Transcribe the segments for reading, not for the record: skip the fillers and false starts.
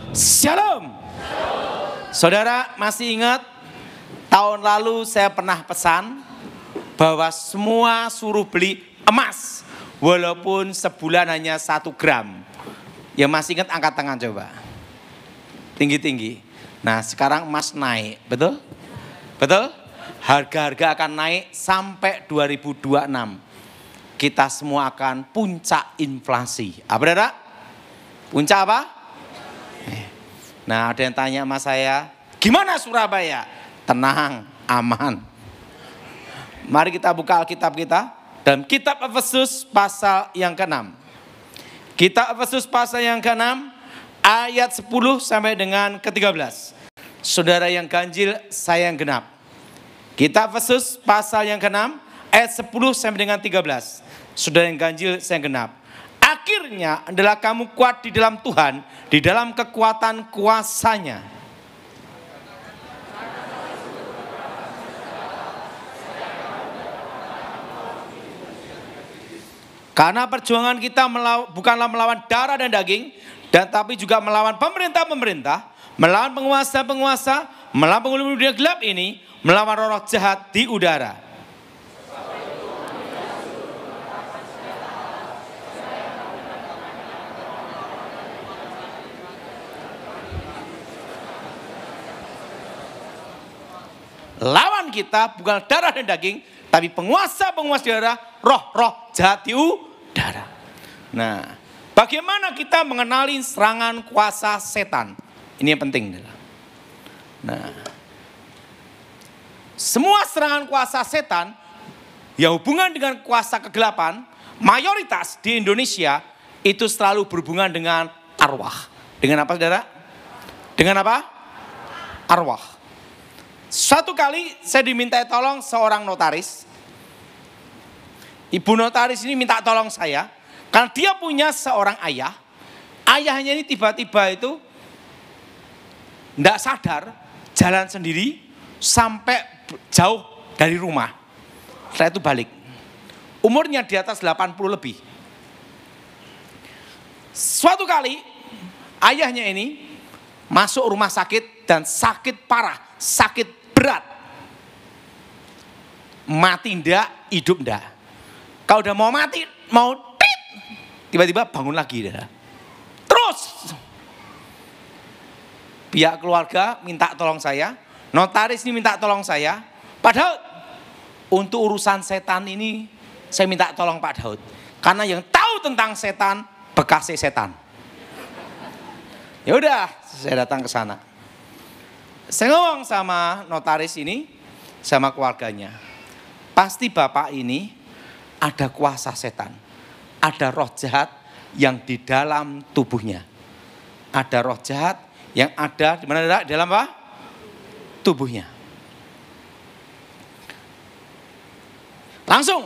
Shalom. Saudara masih ingat tahun lalu saya pernah pesan bahwa semua suruh beli emas walaupun sebulan hanya 1 gram. Yang masih ingat angkat tangan coba. Tinggi-tinggi. Nah sekarang emas naik, betul? Betul? Harga-harga akan naik sampai 2026. Kita semua akan puncak inflasi. Apa saudara? Puncak apa? Nah ada yang tanya sama saya, gimana Surabaya? Tenang, aman. Mari kita buka Alkitab kita dalam kitab Efesus pasal yang ke-6. Kitab Efesus pasal yang ke-6 ayat 10 sampai dengan ke-13. Saudara yang ganjil, saya yang genap. Kitab Efesus pasal yang ke-6 ayat 10 sampai dengan 13. Saudara yang ganjil, saya yang genap. Akhirnya adalah kamu kuat di dalam Tuhan, di dalam kekuatan kuasa-Nya. Karena perjuangan kita bukanlah melawan darah dan daging, dan tapi juga melawan pemerintah-pemerintah, melawan penguasa-penguasa, melawan penghulu dunia gelap ini, melawan roh-roh jahat di udara. Lawan kita bukan darah dan daging, tapi penguasa-penguasa darah, roh-roh jahat di udara. Nah, bagaimana kita mengenali serangan kuasa setan? Ini yang penting. Nah, semua serangan kuasa setan yang hubungan dengan kuasa kegelapan, mayoritas di Indonesia itu selalu berhubungan dengan arwah. Dengan apa saudara? Dengan apa? Arwah. Suatu kali saya diminta tolong seorang notaris. Ibu notaris ini minta tolong saya. Karena dia punya seorang ayah. Ayahnya ini tiba-tiba itu tidak sadar jalan sendiri sampai jauh dari rumah. Setelah itu balik. Umurnya di atas 80 lebih. Suatu kali ayahnya ini masuk rumah sakit dan sakit parah, sakit berat. Mati ndak, hidup ndak. Kalau udah mau mati, mau tit, tiba-tiba bangun lagi. Terus pihak keluarga minta tolong saya, notaris ini minta tolong saya. Pak Daud, untuk urusan setan ini saya minta tolong Pak Daud. Karena yang tahu tentang setan, bekas setan. Ya udah, saya datang ke sana. Saya ngomong sama notaris ini, sama keluarganya. Pasti bapak ini ada kuasa setan. Ada roh jahat yang di dalam tubuhnya. Ada roh jahat yang ada di mana? Di dalam apa? Tubuhnya. Langsung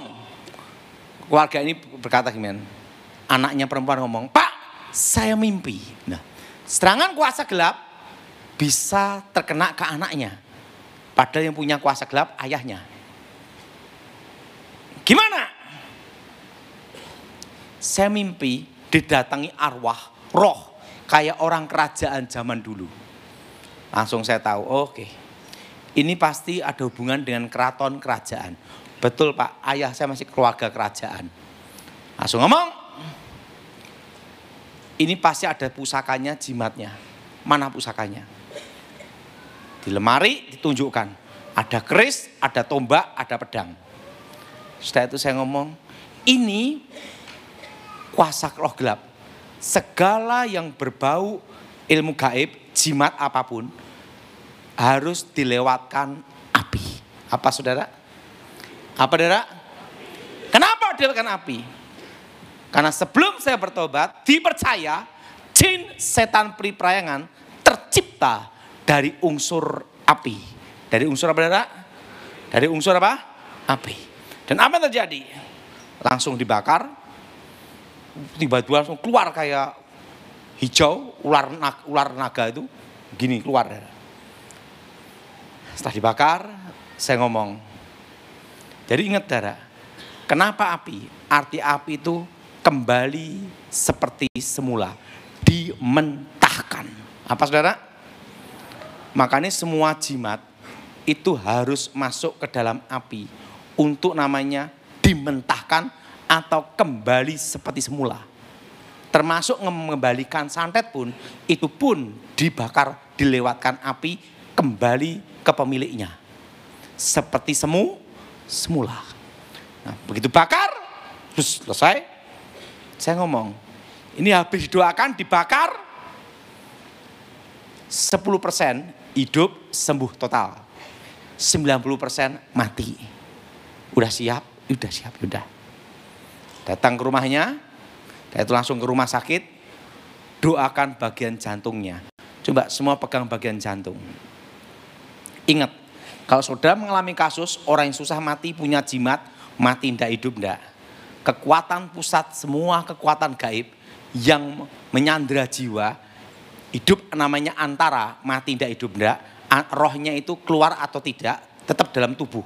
keluarga ini berkata gimana? Anaknya perempuan ngomong, Pak, saya mimpi. Nah, serangan kuasa gelap bisa terkena ke anaknya. Padahal yang punya kuasa gelap ayahnya. Gimana? Saya mimpi didatangi arwah, roh. Kayak orang kerajaan zaman dulu. Langsung saya tahu, oke. Ini pasti ada hubungan dengan keraton kerajaan. Betul Pak, ayah saya masih keluarga kerajaan. Langsung ngomong. Ini pasti ada pusakanya, jimatnya. Mana pusakanya? Di lemari ditunjukkan. Ada keris, ada tombak, ada pedang. Setelah itu saya ngomong, ini kuasa roh gelap. Segala yang berbau ilmu gaib, jimat apapun, harus dilewatkan api. Apa saudara? Apa saudara? Kenapa dilewatkan api? Karena sebelum saya bertobat, dipercaya jin setan periperayangan tercipta dari unsur api. Dari unsur apa saudara? Dari unsur apa? Api. Dan apa yang terjadi? Langsung dibakar. Tiba-tiba langsung keluar kayak hijau, ular naga itu gini keluar. Setelah dibakar, saya ngomong. Jadi ingat saudara, kenapa api? Arti api itu kembali seperti semula, dimentahkan. Apa saudara? Makanya semua jimat itu harus masuk ke dalam api untuk namanya dimentahkan atau kembali seperti semula. Termasuk mengembalikan santet pun, itu pun dibakar, dilewatkan api kembali ke pemiliknya. Seperti semula. Nah, begitu bakar, terus selesai. Saya ngomong, ini habis doakan dibakar, 10% hidup sembuh total. 90% mati. Udah siap. Datang ke rumahnya, itu langsung ke rumah sakit, doakan bagian jantungnya. Coba semua pegang bagian jantung. Ingat, kalau saudara mengalami kasus orang yang susah mati, punya jimat, mati tidak hidup tidak. Kekuatan pusat, semua kekuatan gaib yang menyandera jiwa, hidup namanya antara, mati tidak hidup tidak. Rohnya itu keluar atau tidak, tetap dalam tubuh.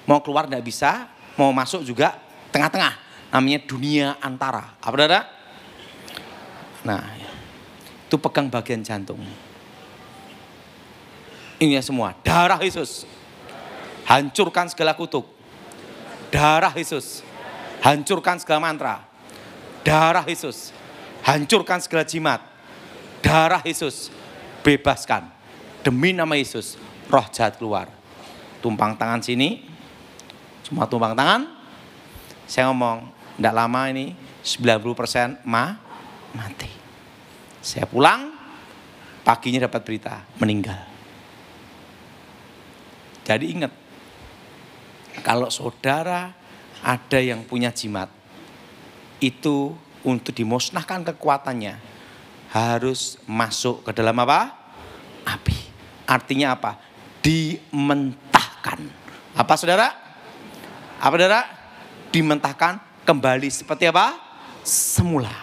Mau keluar tidak bisa, mau masuk juga tengah-tengah. Namanya dunia antara. Apa saudara? Nah, itu pegang bagian jantung. Ini semua, darah Yesus. Hancurkan segala kutuk. Darah Yesus. Hancurkan segala mantra. Darah Yesus. Hancurkan segala jimat. Darah Yesus. Bebaskan. Demi nama Yesus, roh jahat keluar. Tumpang tangan sini. Semua tumpang tangan. Saya ngomong, tidak lama ini 90% mati. Saya pulang, paginya dapat berita, meninggal. Jadi ingat, kalau saudara ada yang punya jimat, itu untuk dimusnahkan kekuatannya, harus masuk ke dalam apa? Api. Artinya apa? Dimentahkan. Apa saudara? Apa saudara? Dimentahkan kembali seperti apa? Semula.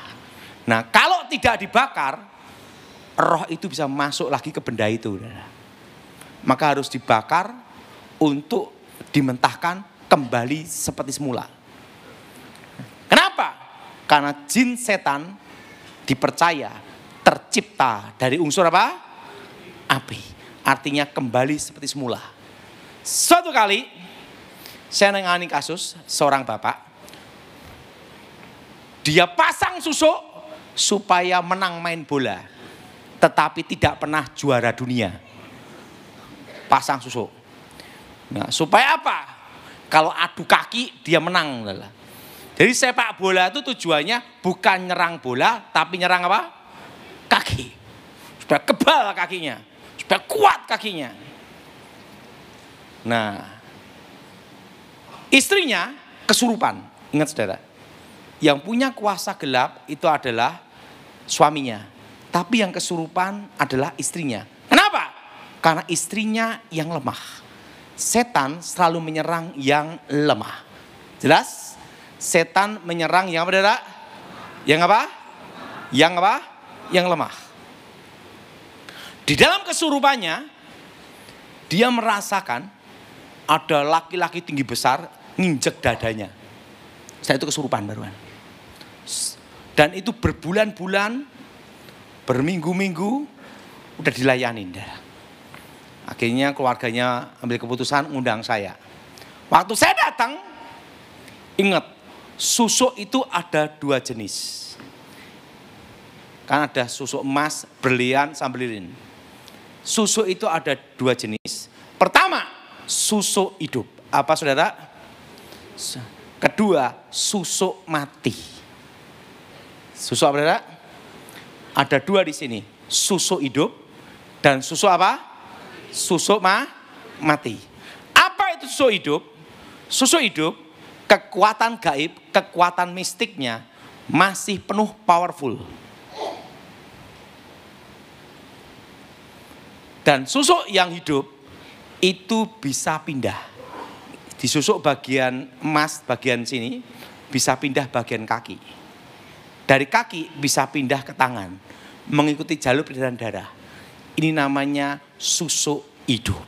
Nah, kalau tidak dibakar, roh itu bisa masuk lagi ke benda itu. Maka harus dibakar untuk dimentahkan kembali seperti semula. Kenapa? Karena jin setan dipercaya tercipta dari unsur apa? Api. Artinya kembali seperti semula. Suatu kali saya nangani kasus seorang bapak. Dia pasang susuk supaya menang main bola. Tetapi tidak pernah juara dunia. Pasang susuk. Nah, supaya apa? Kalau adu kaki dia menang. Jadi sepak bola itu tujuannya bukan nyerang bola, tapi nyerang apa? Kaki. Supaya kebal kakinya. Supaya kuat kakinya. Nah, istrinya kesurupan. Ingat saudara, yang punya kuasa gelap itu adalah suaminya. Tapi yang kesurupan adalah istrinya. Kenapa? Karena istrinya yang lemah. Setan selalu menyerang yang lemah. Jelas? Setan menyerang yang apa saudara? Yang apa? Yang apa? Yang lemah. Di dalam kesurupannya, dia merasakan ada laki-laki tinggi besar nginjek dadanya. Saya itu kesurupan baruan. Dan itu berbulan-bulan, berminggu-minggu, udah dilayanin. Akhirnya keluarganya ambil keputusan ngundang saya. Waktu saya datang, ingat, susuk itu ada 2 jenis. Kan ada susuk emas, berlian, sama lilin. Susuk itu ada 2 jenis. Pertama, susuk hidup. Apa saudara? Kedua, susuk mati. Susuk apa saudara? Ada 2 di sini. Susuk hidup dan susuk apa? Susuk mati. Apa itu susuk hidup? Susuk hidup, kekuatan gaib, kekuatan mistiknya masih penuh powerful. Dan susuk yang hidup itu bisa pindah. Disusuk bagian emas, bagian sini, bisa pindah bagian kaki. Dari kaki bisa pindah ke tangan, mengikuti jalur peredaran darah. Ini namanya susuk hidup.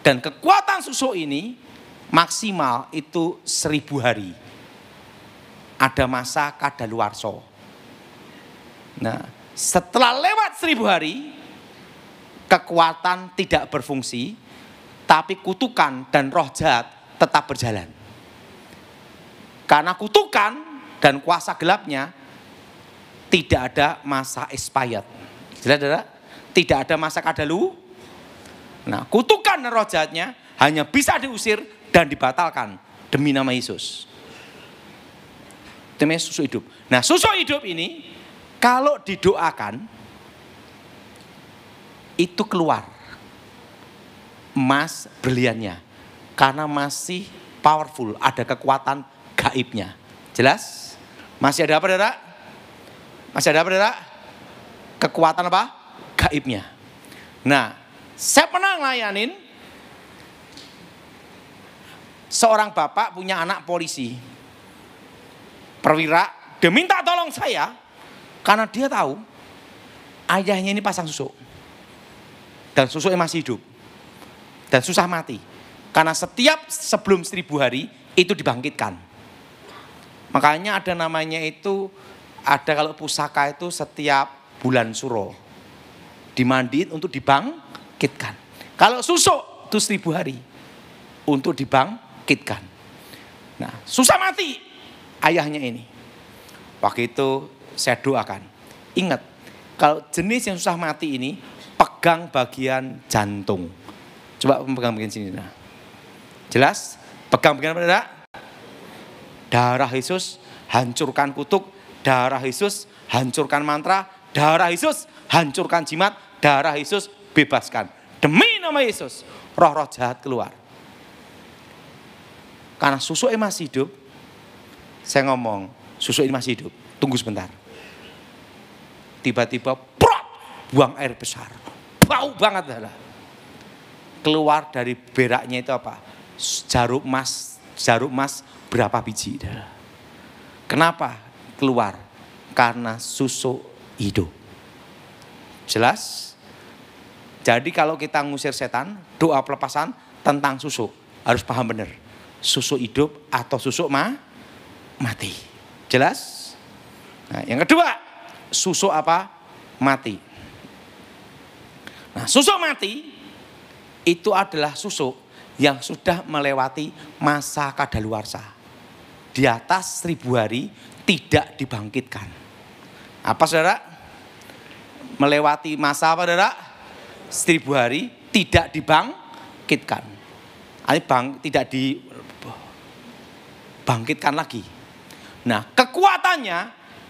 Dan kekuatan susuk ini maksimal itu 1000 hari. Ada masa kadaluarsa. Nah, Setelah lewat 1000 hari, kekuatan tidak berfungsi, tapi kutukan dan roh jahat tetap berjalan. Karena kutukan dan kuasa gelapnya tidak ada masa expired. Jelas, saudara? Tidak ada masa kadalu. Nah, kutukan dan roh jahatnya hanya bisa diusir dan dibatalkan demi nama Yesus. Itu namanya susuk hidup. Nah, susuk hidup ini kalau didoakan itu keluar emas berliannya. Karena masih powerful, ada kekuatan gaibnya. Jelas? Masih ada apa, saudara? Masih ada apa, saudara? Kekuatan apa? Gaibnya. Nah, saya pernah ngelayanin seorang bapak punya anak polisi. Perwira, dia minta tolong saya karena dia tahu ayahnya ini pasang susuk. Dan susuknya masih hidup. Dan susah mati. Karena setiap sebelum 1000 hari itu dibangkitkan. Makanya ada namanya itu, ada kalau pusaka itu setiap bulan suro. Dimandiin untuk dibangkitkan. Kalau susuk itu 1000 hari untuk dibangkitkan. Nah, susah mati ayahnya ini. Waktu itu saya doakan. Ingat, kalau jenis yang susah mati ini pegang bagian jantung. Coba pegang bagian sini. Nah. Jelas? Pegang bagian apa? Darah Yesus hancurkan kutuk. Darah Yesus hancurkan mantra. Darah Yesus hancurkan jimat. Darah Yesus bebaskan. Demi nama Yesus, roh-roh jahat keluar. Karena susuknya masih hidup, saya ngomong, susuk ini masih hidup. Tunggu sebentar. Tiba-tiba, buang air besar. Bau banget. Keluar dari beraknya itu apa? Jarum emas berapa biji. Kenapa keluar? Karena susuk hidup. Jelas? Jadi kalau kita ngusir setan, doa pelepasan tentang susuk. Harus paham benar. Susuk hidup atau susuk mati. Jelas? Nah, yang kedua, susuk apa? Mati. Nah, susuk mati itu adalah susuk yang sudah melewati masa kadaluarsa. Di atas 1000 hari tidak dibangkitkan. Apa, saudara? Melewati masa apa, saudara? 1000 hari tidak dibangkitkan. Tidak dibangkitkan lagi. Nah, kekuatannya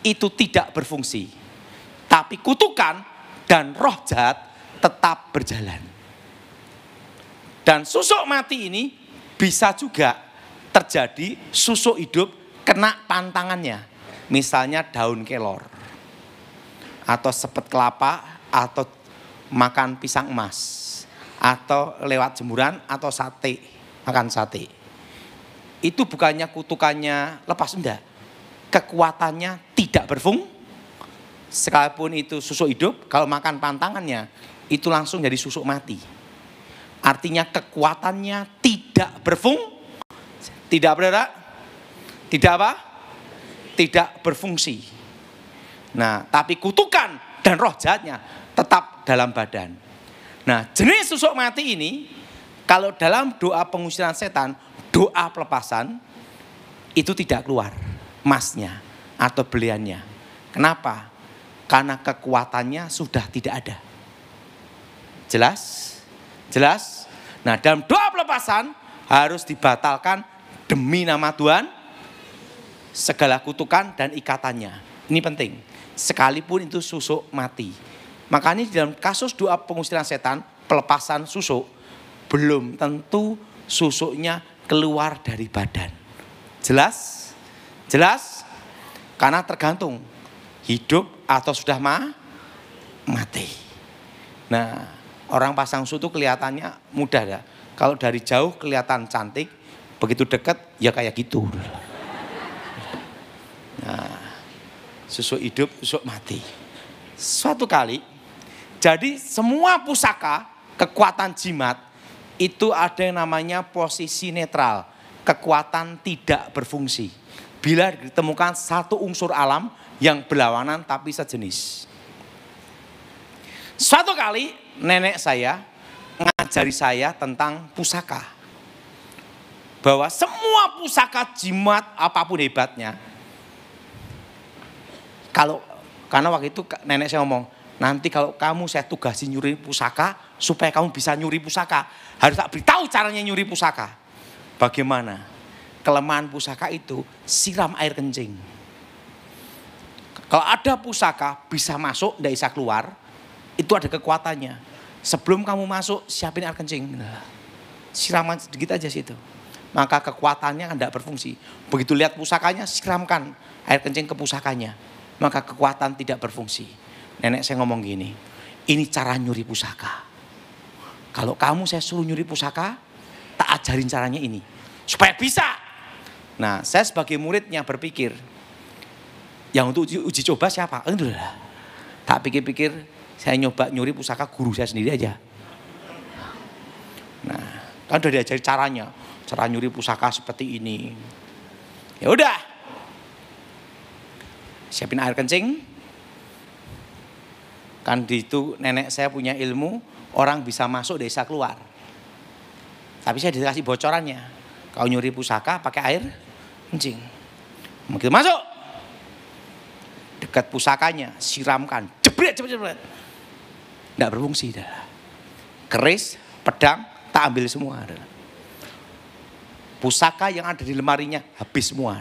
itu tidak berfungsi. Tapi kutukan dan roh jahat tetap berjalan. Dan susuk mati ini bisa juga terjadi susuk hidup kena pantangannya. Misalnya daun kelor. Atau sepet kelapa, atau makan pisang emas, atau lewat jemuran, atau sate, makan sate. Itu bukannya kutukannya lepas, enggak. Kekuatannya tidak berfungsi. Sekalipun itu susuk hidup, kalau makan pantangannya, itu langsung jadi susuk mati. Artinya kekuatannya tidak berfungsi. Tidak berada? Tidak apa? Tidak berfungsi. Nah, tapi kutukan dan roh jahatnya tetap dalam badan. Nah, jenis susuk mati ini, kalau dalam doa pengusiran setan, doa pelepasan, itu tidak keluar emasnya atau beliannya. Kenapa? Karena kekuatannya sudah tidak ada. Jelas? Jelas? Nah, dalam doa pelepasan harus dibatalkan demi nama Tuhan segala kutukan dan ikatannya. Ini penting. Sekalipun itu susuk mati. Makanya dalam kasus doa pengusiran setan, pelepasan susuk, belum tentu susuknya keluar dari badan. Jelas? Jelas? Karena tergantung hidup atau sudah mati. Nah, orang pasang susuk itu kelihatannya mudah ya. Kalau dari jauh kelihatan cantik, begitu dekat ya kayak gitu. Nah, susuk hidup, susuk mati. Suatu kali, jadi semua pusaka, kekuatan jimat, itu ada yang namanya posisi netral. Kekuatan tidak berfungsi. Bila ditemukan satu unsur alam yang berlawanan tapi sejenis. Suatu kali nenek saya ngajari saya tentang pusaka. Bahwa semua pusaka jimat apapun hebatnya. Karena waktu itu nenek saya ngomong, nanti kalau kamu saya tugasi nyuri pusaka, supaya kamu bisa nyuri pusaka, harus tak beritahu caranya nyuri pusaka. Bagaimana? Kelemahan pusaka itu siram air kencing. Kalau ada pusaka bisa masuk, tidak bisa keluar, itu ada kekuatannya. Sebelum kamu masuk, siapin air kencing. Siraman sedikit aja situ. Maka kekuatannya tidak berfungsi. Begitu lihat pusakanya, siramkan air kencing ke pusakanya. Maka kekuatan tidak berfungsi. Nenek saya ngomong gini, ini cara nyuri pusaka. Kalau kamu saya suruh nyuri pusaka, tak ajarin caranya ini. Supaya bisa. Nah, saya sebagai muridnya berpikir, yang untuk uji coba siapa? Tak pikir-pikir, saya nyoba nyuri pusaka guru saya sendiri aja. Nah, kan udah diajari caranya. Cara nyuri pusaka seperti ini. Ya udah. Siapin air kencing. Kan di itu nenek saya punya ilmu, orang bisa masuk, bisa keluar. Tapi saya dikasih bocorannya. Kau nyuri pusaka pakai air kencing. Begitu masuk. Dekat pusakanya, siramkan. Jebret. Tidak berfungsi. Keris, pedang, tak ambil semua. Pusaka yang ada di lemarinya habis semua.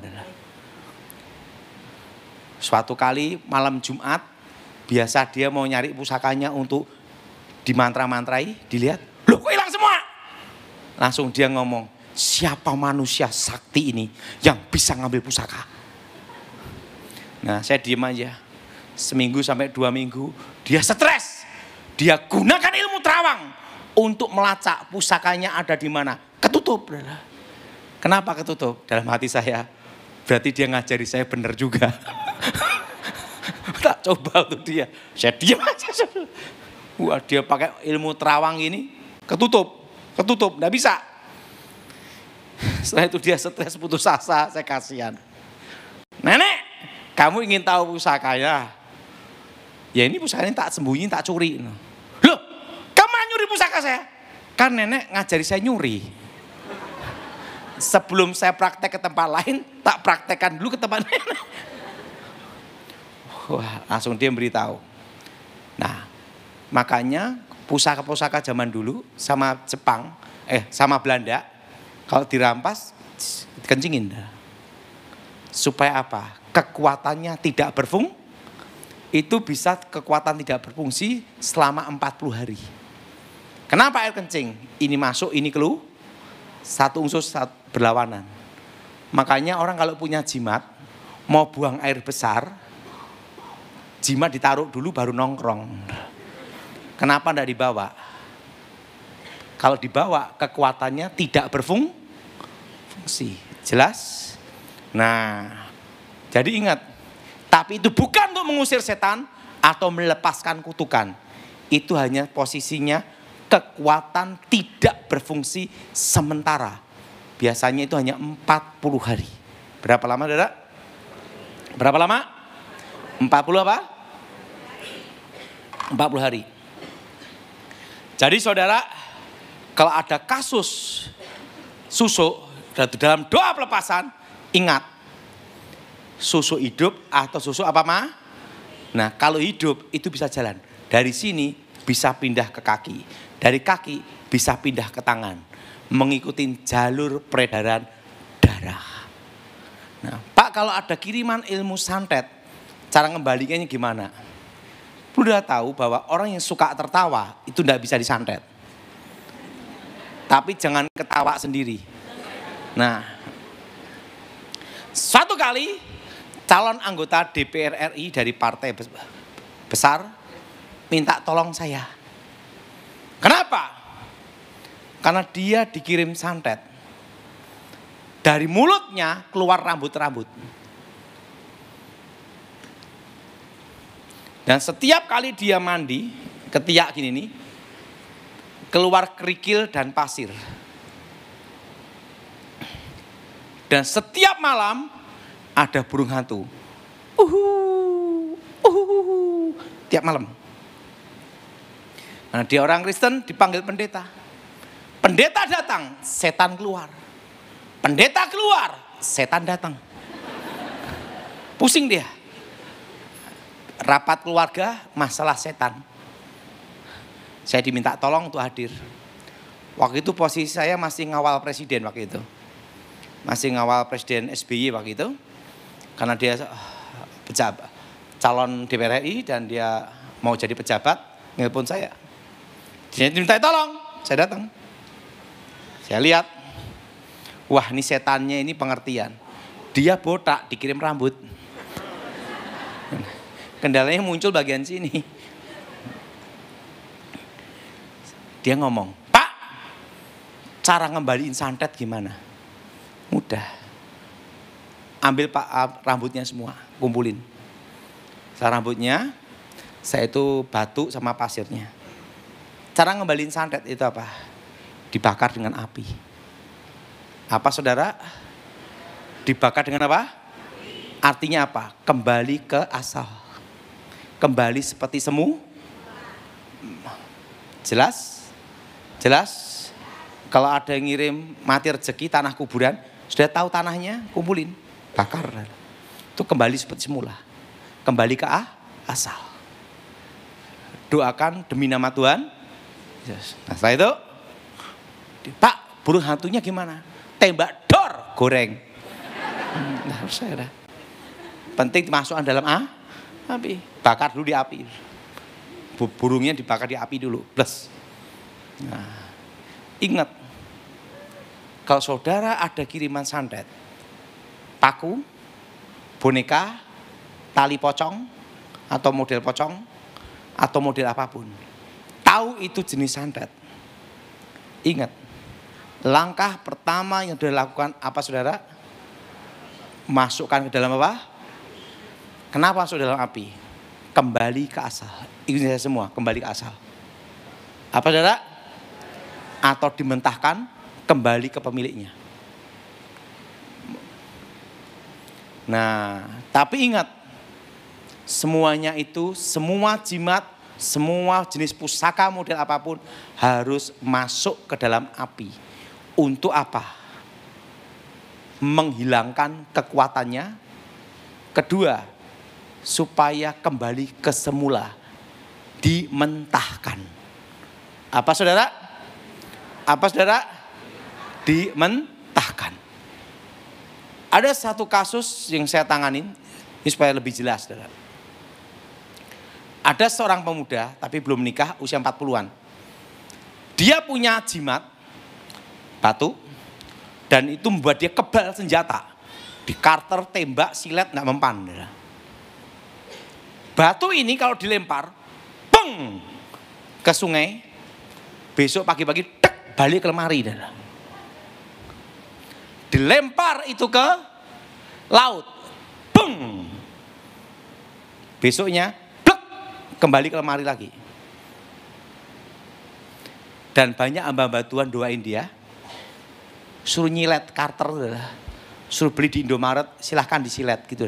Suatu kali malam Jumat, biasa dia mau nyari pusakanya untuk dimantra-mantrai, dilihat, loh kok hilang semua? Langsung dia ngomong, siapa manusia sakti ini yang bisa ngambil pusaka? Nah saya diem aja, seminggu sampai 2 minggu, dia stres. Dia gunakan ilmu terawang untuk melacak pusakanya ada di mana. Ketutup. Kenapa ketutup? Dalam hati saya, berarti dia ngajari saya benar juga. Tak coba untuk dia. Saya diam aja. Wah dia pakai ilmu terawang ini, ketutup, nggak bisa. Setelah itu dia stres putus asa, saya kasihan. Nenek, kamu ingin tahu pusakanya? Ya ini pusakanya tak sembunyi, tak curi. Loh, kamu nyuri pusaka saya? Kan nenek ngajari saya nyuri. Sebelum saya praktek ke tempat lain, tak praktekkan dulu ke tempat nenek. Wah, langsung dia beritahu. Nah, makanya pusaka-pusaka zaman dulu sama Jepang, sama Belanda, kalau dirampas, dikencingin. Supaya apa? Kekuatannya tidak berfungsi. Itu bisa kekuatan tidak berfungsi selama 40 hari. Kenapa air kencing? Ini masuk, ini keluar. Satu unsur berlawanan. Makanya orang kalau punya jimat, mau buang air besar, jimat ditaruh dulu baru nongkrong. Kenapa tidak dibawa? Kalau dibawa kekuatannya tidak berfungsi. Jelas? Nah, jadi ingat. Tapi itu bukan untuk mengusir setan atau melepaskan kutukan. Itu hanya posisinya kekuatan tidak berfungsi sementara. Biasanya itu hanya 40 hari. Berapa lama, Saudara? Berapa lama? 40 apa? 40 hari. Jadi saudara, kalau ada kasus susuk dalam doa pelepasan, ingat susuk hidup atau susuk apa mah? Nah kalau hidup itu bisa jalan. Dari sini bisa pindah ke kaki. Dari kaki bisa pindah ke tangan. Mengikuti jalur peredaran darah. Nah Pak kalau ada kiriman ilmu santet, cara ngembalikannya gimana? Udah tahu bahwa orang yang suka tertawa itu tidak bisa disantet. Tapi jangan ketawa sendiri. Nah, suatu kali calon anggota DPR RI dari partai besar minta tolong saya. Kenapa? Karena dia dikirim santet. Dari mulutnya keluar rambut-rambut. Dan setiap kali dia mandi, ketiak gini nih, keluar kerikil dan pasir. Dan setiap malam ada burung hantu. Tiap malam. Nah, dia orang Kristen dipanggil pendeta. Pendeta datang, setan keluar. Pendeta keluar, setan datang. Pusing dia. Rapat keluarga, masalah setan. Saya diminta tolong untuk hadir. Waktu itu posisi saya masih ngawal presiden waktu itu. Masih ngawal presiden SBY waktu itu. Karena dia pejabat, calon DPR RI dan dia mau jadi pejabat, nelpon saya. Dia diminta tolong, saya datang. Saya lihat, wah ini setannya ini pengertian. Dia botak, dikirim rambut. Kendalanya muncul bagian sini. Dia ngomong, Pak, cara ngembaliin santet gimana? Mudah. Ambil Pak rambutnya semua, kumpulin. Rambutnya, saya itu batu sama pasirnya. Cara ngembaliin santet itu apa? Dibakar dengan api. Apa saudara? Dibakar dengan apa? Artinya apa? Kembali ke asal. Kembali seperti semu. Jelas? Jelas? Kalau ada yang ngirim mati rezeki tanah kuburan, sudah tahu tanahnya, kumpulin, bakar. Itu kembali seperti semula. Kembali ke asal. Doakan demi nama Tuhan. Nah setelah itu, Pak, burung hantunya gimana? Tembak dor, goreng. Nah, saya dah. Penting dimasukkan dalam api. Bakar dulu di api. Burungnya dibakar di api dulu. Plus. Nah, ingat. Kalau saudara ada kiriman santet. Paku, boneka, tali pocong, atau model pocong, atau model apapun. Tahu itu jenis santet. Ingat. Langkah pertama yang dilakukan apa saudara? Masukkan ke dalam apa? Kenapa masuk dalam api? Kembali ke asal. Itu semua, kembali ke asal. Apa saudara? Atau dimentahkan, kembali ke pemiliknya. Nah, tapi ingat. Semuanya itu, semua jimat, semua jenis pusaka model apapun harus masuk ke dalam api. Untuk apa? Menghilangkan kekuatannya. Kedua, supaya kembali ke semula. Dimentahkan. Apa saudara? Apa saudara? Dimentahkan. Ada satu kasus yang saya tanganin. Ini supaya lebih jelas saudara. Ada seorang pemuda tapi belum menikah usia 40-an. Dia punya jimat batu dan itu membuat dia kebal senjata. Di karter, tembak, silet nggak mempan. Batu ini kalau dilempar, peng ke sungai, besok pagi-pagi tek balik ke lemari. Dilempar itu ke laut, peng. Besoknya plek kembali ke lemari lagi. Dan banyak hamba-hamba Tuhan doain dia. Suruh nyilet karter, suruh beli di Indomaret, silahkan disilet gitu.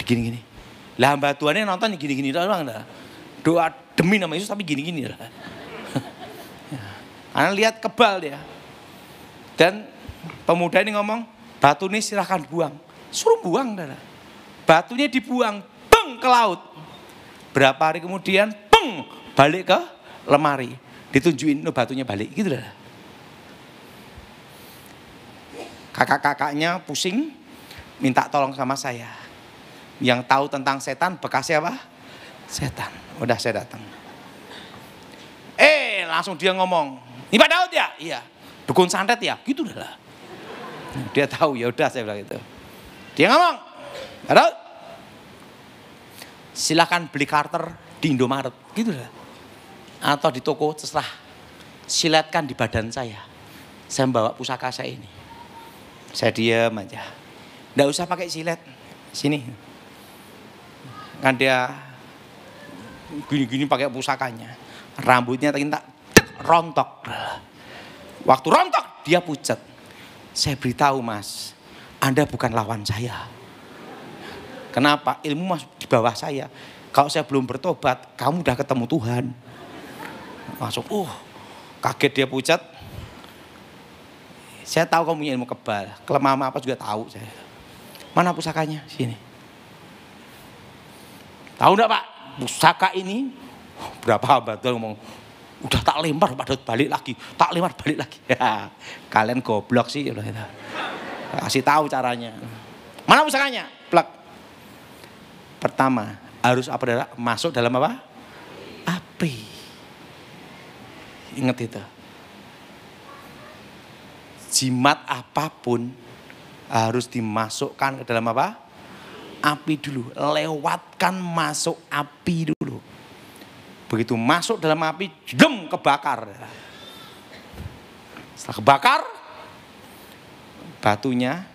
Gini-gini. Lah hamba Tuhannya nonton gini-gini doang. Doa demi nama Yesus tapi gini-gini. Karena lihat kebal dia. Dan pemuda ini ngomong, batu ini silahkan buang. Suruh buang. Batunya dibuang, peng ke laut. Berapa hari kemudian, peng balik ke lemari. Ditunjukin batunya balik gitu. Kakak-kakaknya pusing, minta tolong sama saya. Yang tahu tentang setan, bekasnya apa? Setan. Udah saya datang. Langsung dia ngomong, ini Pak Daud ya? Iya. Dukun santet ya? Gitu dah. Dia tahu, ya udah saya bilang gitu. Dia ngomong, Pak Daud, silakan beli karter di Indomaret. Gitu dah. Atau di toko, terserah. Silatkan di badan saya. Saya membawa pusaka saya ini. Saya diam aja. Nggak usah pakai silet. Sini. Kan dia gini-gini pakai pusakanya. Rambutnya tak rontok. Waktu rontok dia pucat. Saya beritahu Mas, Anda bukan lawan saya. Kenapa? Ilmu masih di bawah saya. Kalau saya belum bertobat, kamu udah ketemu Tuhan. Langsung, kaget dia pucat. Saya tahu kamu punya ilmu kebal, kelemahan apa juga tahu saya. Mana pusakanya? Sini. Tahu enggak Pak, pusaka ini berapa hamba Tuhan ngomong, udah tak lempar balik lagi, tak lempar balik lagi. Ya, kalian goblok sih. Kasih tahu caranya. Mana pusakanya? Plak. Pertama, harus apa darah? Masuk dalam apa? Api. Ingat itu. Jimat apapun harus dimasukkan ke dalam apa? Api dulu. Lewatkan masuk api dulu. Begitu masuk dalam api, kebakar. Setelah kebakar, batunya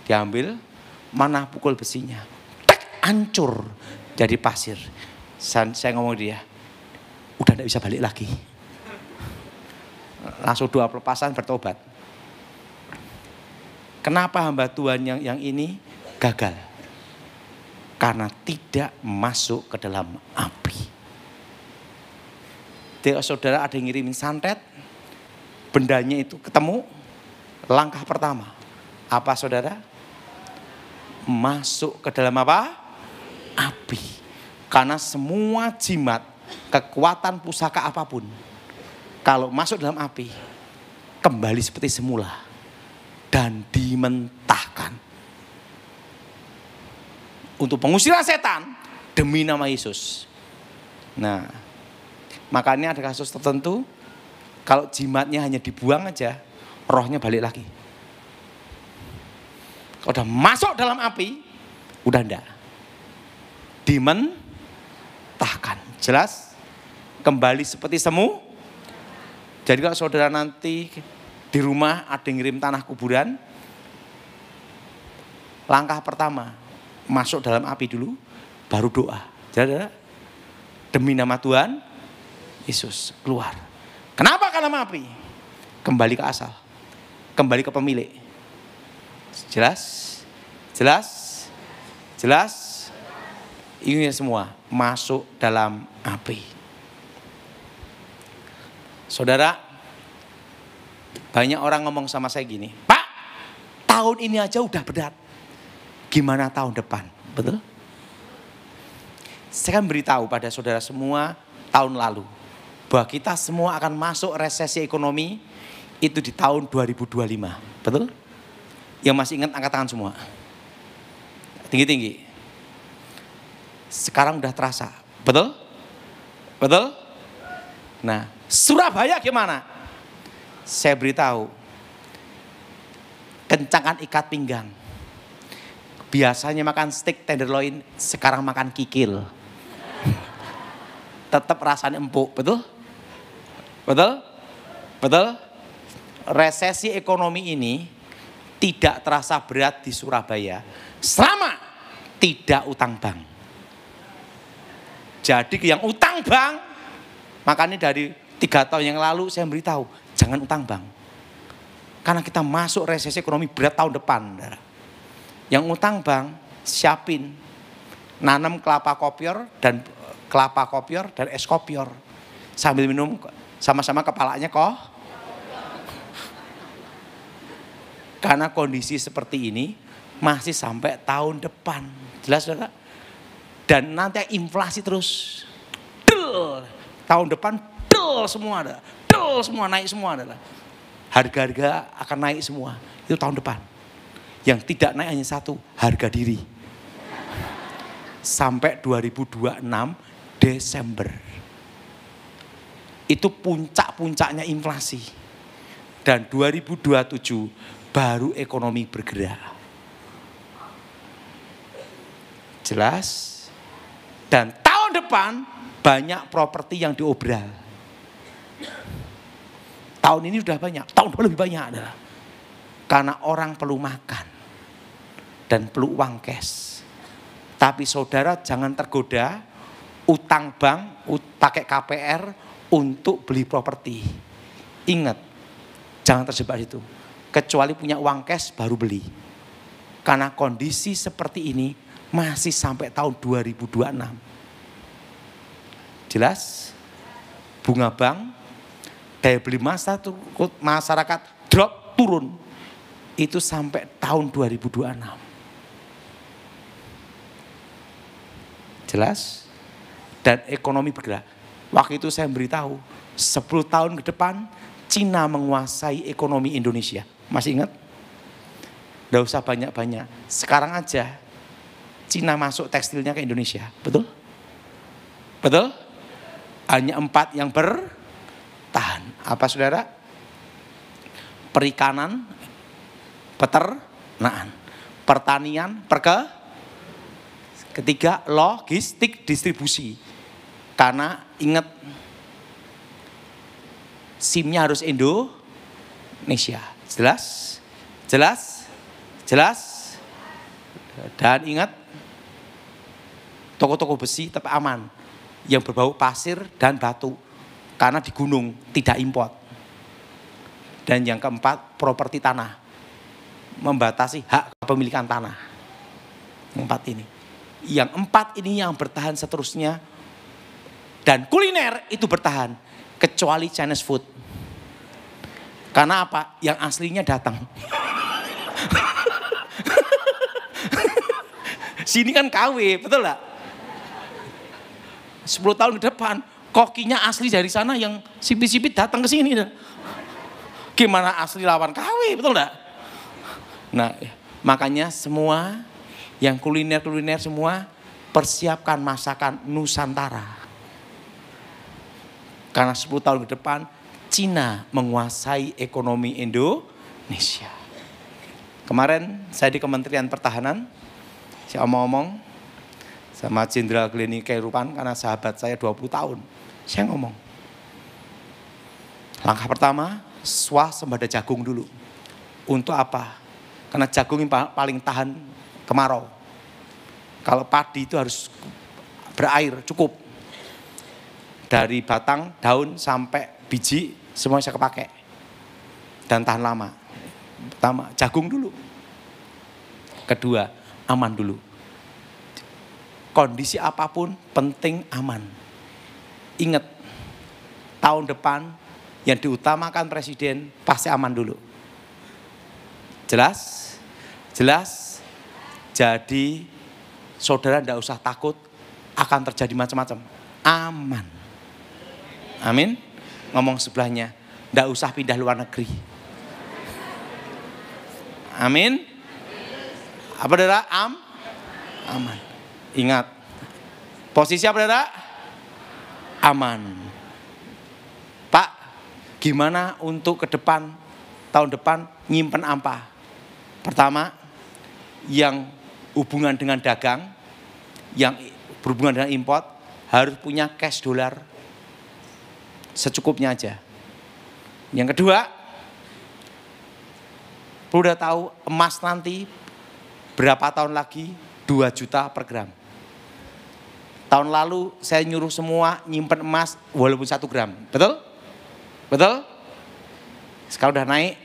diambil, mana pukul besinya. Tek, hancur jadi pasir. Saya ngomong dia, udah tidak bisa balik lagi. Langsung doa pelepasan bertobat. Kenapa hamba Tuhan yang ini gagal? Karena tidak masuk ke dalam api. Saudara ada yang ngirimin santet, bendanya itu ketemu, langkah pertama. Apa saudara? Masuk ke dalam apa? Api. Karena semua jimat, kekuatan pusaka apapun, kalau masuk dalam api, kembali seperti semula dan dimentahkan. Untuk pengusiran setan demi nama Yesus. Nah, makanya ada kasus tertentu, kalau jimatnya hanya dibuang aja, rohnya balik lagi. Kalau udah masuk dalam api, udah enggak. Dimentahkan. Jelas? Kembali seperti semu. Jadi kalau saudara nanti di rumah ada yang ngirim tanah kuburan, langkah pertama, masuk dalam api dulu, baru doa. Jadi demi nama Tuhan Yesus, keluar. Kenapa? Karena api. Kembali ke asal. Kembali ke pemilik. Jelas? Jelas? Jelas? Ini semua masuk dalam api. Saudara, banyak orang ngomong sama saya gini, Pak, tahun ini aja udah berat. Gimana tahun depan? Betul? Saya kan beritahu pada saudara semua tahun lalu, bahwa kita semua akan masuk resesi ekonomi itu di tahun 2025. Betul? Yang masih ingat angkat tangan semua. Tinggi-tinggi. Sekarang udah terasa. Betul? Betul? Nah, Surabaya gimana? Saya beritahu. Kencangkan ikat pinggang. Biasanya makan steak tenderloin, sekarang makan kikil. Tetap rasanya empuk, betul? Betul? Betul? Resesi ekonomi ini tidak terasa berat di Surabaya selama tidak utang bank. Jadi yang utang bank, makanya dari 3 tahun yang lalu saya beritahu, jangan utang bank. Karena kita masuk resesi ekonomi berat tahun depan. Yang utang bank, siapin nanam kelapa kopior dan es kopior. Sambil minum sama-sama kepalanya kok. Karena kondisi seperti ini masih sampai tahun depan. Jelas saudara? Dan nanti inflasi terus. Tahun depan semua ada. Semua naik semua adalah. Harga-harga akan naik semua. Itu tahun depan. Yang tidak naik hanya satu, harga diri. Sampai 2026 Desember. Itu puncak-puncaknya inflasi. Dan 2027 baru ekonomi bergerak. Jelas? Dan tahun depan banyak properti yang diobral. Tahun ini sudah banyak, tahun depan lebih banyak adalah. Karena orang perlu makan dan perlu uang cash. Tapi saudara jangan tergoda utang bank, pakai KPR untuk beli properti. Ingat, jangan terjebak itu. Kecuali punya uang cash baru beli. Karena kondisi seperti ini masih sampai tahun 2026. Jelas? bunga bank, daya beli masyarakat turun. Itu sampai tahun 2026. Jelas? Dan ekonomi bergerak. Waktu itu saya beritahu, 10 tahun ke depan Cina menguasai ekonomi Indonesia. Masih ingat? Nggak usah banyak-banyak. Sekarang aja Cina masuk tekstilnya ke Indonesia. Betul? Betul? Hanya 4 yang bertahan. Apa saudara? Perikanan, peternakan, pertanian, ketiga logistik distribusi. Karena ingat SIM-nya harus Indonesia. Jelas? Jelas? Jelas? Dan ingat toko-toko besi tetap aman. Yang berbau pasir dan batu. Karena di gunung tidak import. Dan yang keempat properti tanah. Membatasi hak kepemilikan tanah. Yang 4 ini. Yang 4 ini yang bertahan seterusnya. Dan kuliner itu bertahan. Kecuali Chinese food. Karena apa? Yang aslinya datang. Sini kan KW, betul gak? 10 tahun ke depan, kokinya asli dari sana yang sipit-sipit datang ke sini. Gimana asli lawan KW, betul gak? Nah, makanya semua yang kuliner-kuliner semua persiapkan masakan Nusantara. Karena 10 tahun ke depan Cina menguasai ekonomi Indonesia. Kemarin saya di Kementerian Pertahanan, saya omong-omong sama Jenderal Gleni Kairupan karena sahabat saya 20 tahun. Saya ngomong, langkah pertama swasembada jagung dulu. Untuk apa? Karena jagung yang paling tahan kemarau. Kalau padi itu harus berair cukup. Dari batang, daun sampai biji semuanya saya kepake. Dan tahan lama. Pertama, jagung dulu. Kedua, aman dulu. Kondisi apapun penting aman. Ingat, tahun depan yang diutamakan presiden pasti aman dulu. Jelas? Jelas? Jadi saudara tidak usah takut akan terjadi macam-macam. Aman. Amin. Ngomong sebelahnya, tidak usah pindah luar negeri. Amin. Apa saudara? Aman. Ingat, posisi apa saudara? Aman. Pak, gimana untuk ke depan, tahun depan nyimpen apa? Pertama, yang hubungan dengan dagang, yang berhubungan dengan import, harus punya cash dolar secukupnya aja. Yang kedua, perlu udah tahu emas nanti berapa tahun lagi 2 juta per gram. Tahun lalu saya nyuruh semua nyimpen emas walaupun 1 gram. Betul? Betul? Sekarang udah naik.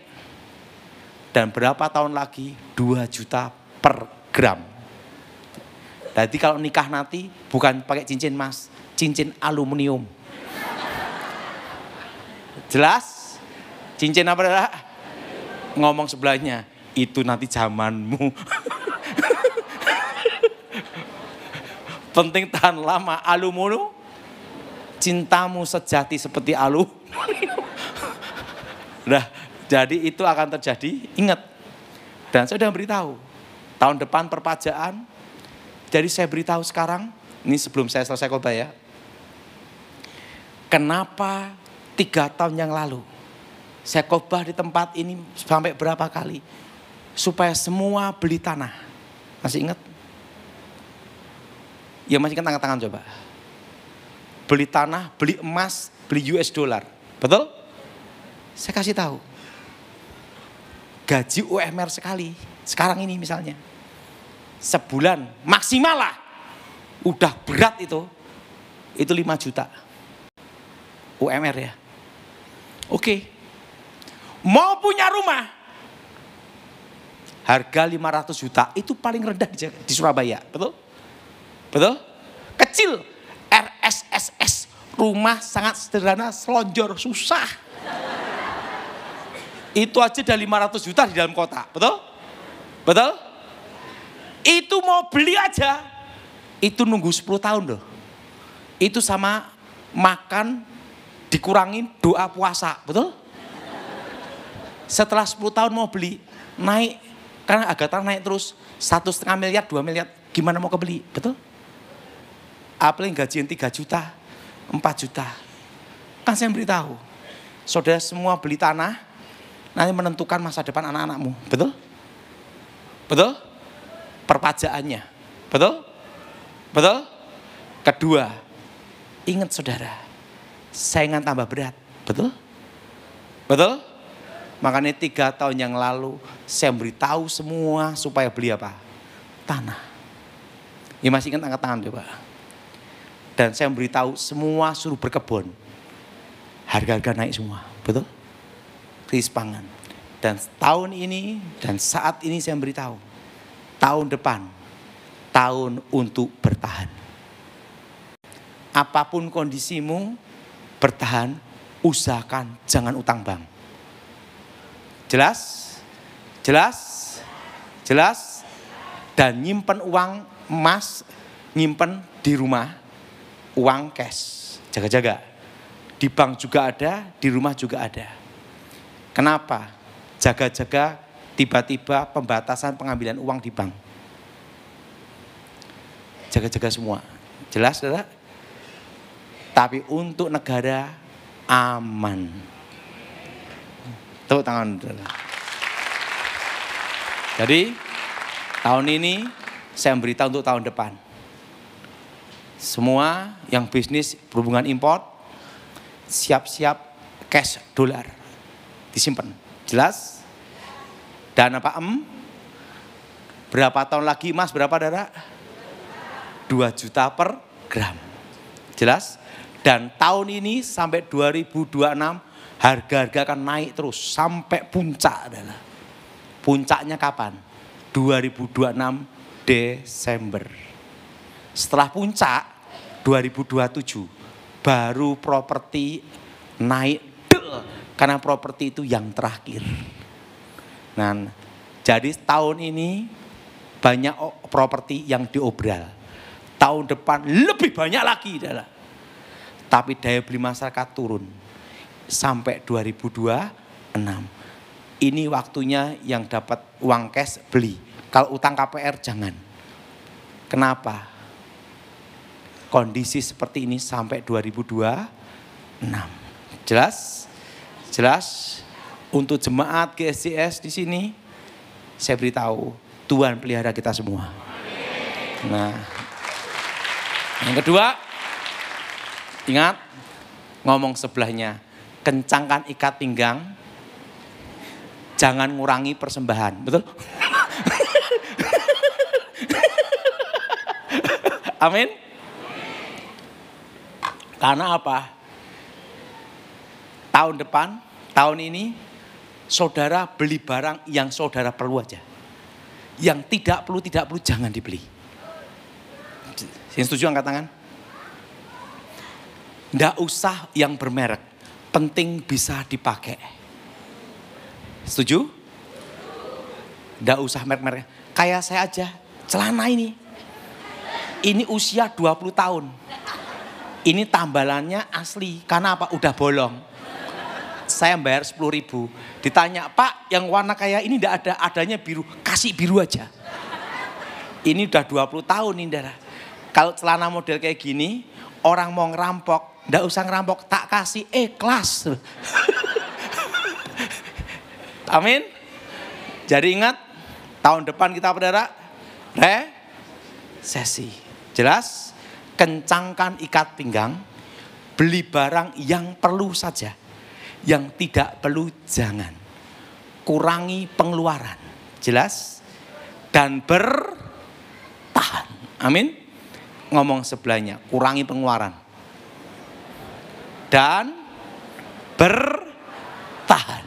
Dan berapa tahun lagi 2 juta per gram. Jadi kalau nikah nanti bukan pakai cincin emas, cincin aluminium. Jelas? Cincin apa dah? Ngomong sebelahnya, itu nanti zamanmu. Penting tahan lama, aluminium. Cintamu sejati seperti aluminium. Nah, jadi itu akan terjadi, ingat. Dan saya sudah beritahu, tahun depan perpajaan. Jadi saya beritahu sekarang, ini sebelum saya selesai khotbah ya. Kenapa 3 tahun yang lalu saya khotbah di tempat ini sampai berapa kali? Supaya semua beli tanah. Masih ingat? Ya masih ingat, angkat tangan coba. Beli tanah, beli emas, beli US dollar. Betul? Saya kasih tahu. Gaji UMR sekali. Sekarang ini misalnya. Sebulan maksimal lah. Udah berat itu. Itu 5 juta. UMR ya. Oke. Mau punya rumah. Harga 500 juta itu paling rendah di Surabaya. Betul? Betul? Kecil. RSSS Rumah sangat sederhana, selonjor, susah. Itu aja udah 500 juta di dalam kota, betul? Betul? Itu mau beli aja, itu nunggu 10 tahun loh. Itu sama makan dikurangin doa puasa, betul? Setelah 10 tahun mau beli, naik, karena harga tanah naik terus, 1,5 miliar, 2 miliar, gimana mau kebeli, betul? Apalagi gajian 3 juta, 4 juta. Kan saya beritahu, saudara semua beli tanah, nanti menentukan masa depan anak-anakmu, betul? Betul? Perpajaannya, betul? Betul? Kedua, ingat saudara, saingan tambah berat, betul? Betul? Makanya 3 tahun yang lalu saya beritahu semua supaya beli apa? Tanah. Ya masih ingat, angkat tangan coba. Dan saya memberitahu semua suruh berkebun. Harga-harga naik semua, betul? Krisis pangan. Dan tahun ini dan saat ini saya memberitahu, tahun depan, tahun untuk bertahan. Apapun kondisimu, bertahan, usahakan jangan utang bank. Jelas? Jelas? Jelas? Dan nyimpen uang emas, nyimpen di rumah, uang cash, jaga-jaga. Di bank juga ada, di rumah juga ada. Kenapa? Jaga-jaga tiba-tiba pembatasan pengambilan uang di bank. Jaga-jaga semua. Jelas, saudara? Tapi untuk negara aman. Tepuk tangan, saudara. Jadi tahun ini saya memberitahu untuk tahun depan. Semua yang bisnis berhubungan import, siap-siap cash dolar disimpan. Jelas? Dana Pak berapa tahun lagi emas berapa, saudara? 2 juta per gram. Jelas? Dan tahun ini sampai 2026 harga-harga akan naik terus sampai puncak, adalah. Puncaknya kapan? 2026 Desember. Setelah puncak 2027 baru properti naik, karena properti itu yang terakhir. Nah, jadi tahun ini banyak properti yang diobral. Tahun depan lebih banyak lagi, adalah. Tapi daya beli masyarakat turun sampai 2026. Ini waktunya yang dapat uang cash beli. Kalau utang KPR jangan. Kenapa? Kondisi seperti ini sampai 2026. Jelas? Jelas? Untuk jemaat GSCS di sini, saya beritahu, Tuhan pelihara kita semua. Nah, yang kedua, ingat, ngomong sebelahnya, kencangkan ikat pinggang, jangan ngurangi persembahan, betul? Amin. Karena apa? Tahun depan, tahun ini, saudara beli barang yang saudara perlu aja. Yang tidak perlu jangan dibeli. Yang setuju angkat tangan? Nggak usah yang bermerek, penting bisa dipakai. Setuju? Nggak usah merek-merek. Kayak saya aja, celana ini usia 20 tahun. Ini tambalannya asli, karena apa? Udah bolong. Saya bayar 10.000. Ditanya, Pak yang warna kayak ini enggak ada, adanya biru. Kasih biru aja. Ini udah 20 tahun nih, Dara. Kalau celana model kayak gini, orang mau ngerampok, enggak usah ngerampok, tak kasih ikhlas. Amin. Jadi ingat, tahun depan kita saudara, resesi. Jelas? Kencangkan ikat pinggang, beli barang yang perlu saja. Yang tidak perlu jangan. Kurangi pengeluaran. Jelas? Dan bertahan. Amin. Ngomong sebelahnya, kurangi pengeluaran. Dan bertahan.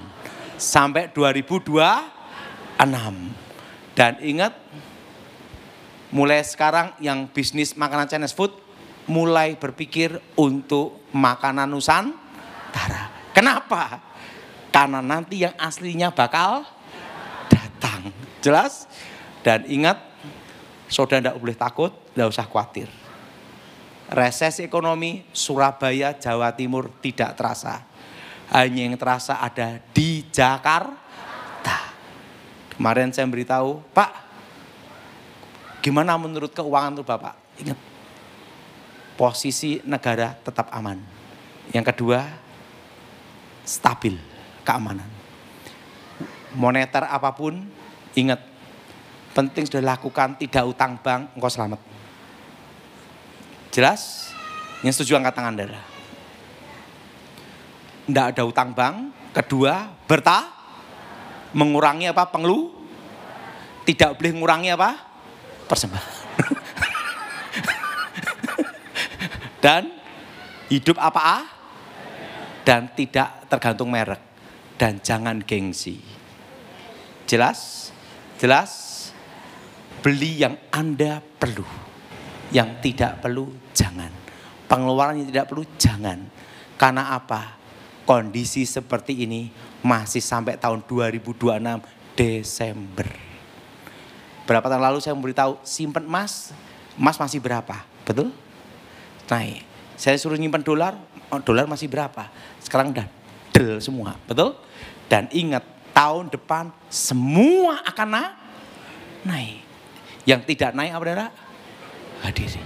Sampai 2026. Dan ingat, mulai sekarang yang bisnis makanan Chinese food, mulai berpikir untuk makanan Nusantara. Kenapa? Karena nanti yang aslinya bakal datang. Jelas? Dan ingat, saudara tidak boleh takut, tidak usah khawatir. Resesi ekonomi Surabaya, Jawa Timur tidak terasa. Hanya yang terasa ada di Jakarta. Kemarin saya beritahu, Pak, gimana menurut keuangan itu Bapak? Ingat, posisi negara tetap aman. Yang kedua, stabil keamanan. Moneter apapun, ingat, penting sudah lakukan, tidak utang bank, engkau selamat. Jelas? Yang setuju angkat tangan saudara. Tidak ada utang bank. Kedua, mengurangi apa? Tidak boleh mengurangi apa? Persembahan. Dan hidup apa? Dan tidak tergantung merek. Dan jangan gengsi. Jelas? Jelas? Beli yang Anda perlu. Yang tidak perlu, jangan. Pengeluaran yang tidak perlu, jangan. Karena apa? Kondisi seperti ini masih sampai tahun 2026 Desember. Berapa tahun lalu saya memberitahu, simpan emas masih berapa? Betul? Naik. Saya suruh nyimpan dolar masih berapa? Sekarang udah del semua, betul? Dan ingat, tahun depan semua akan naik. Yang tidak naik apa saudara? Hadiri.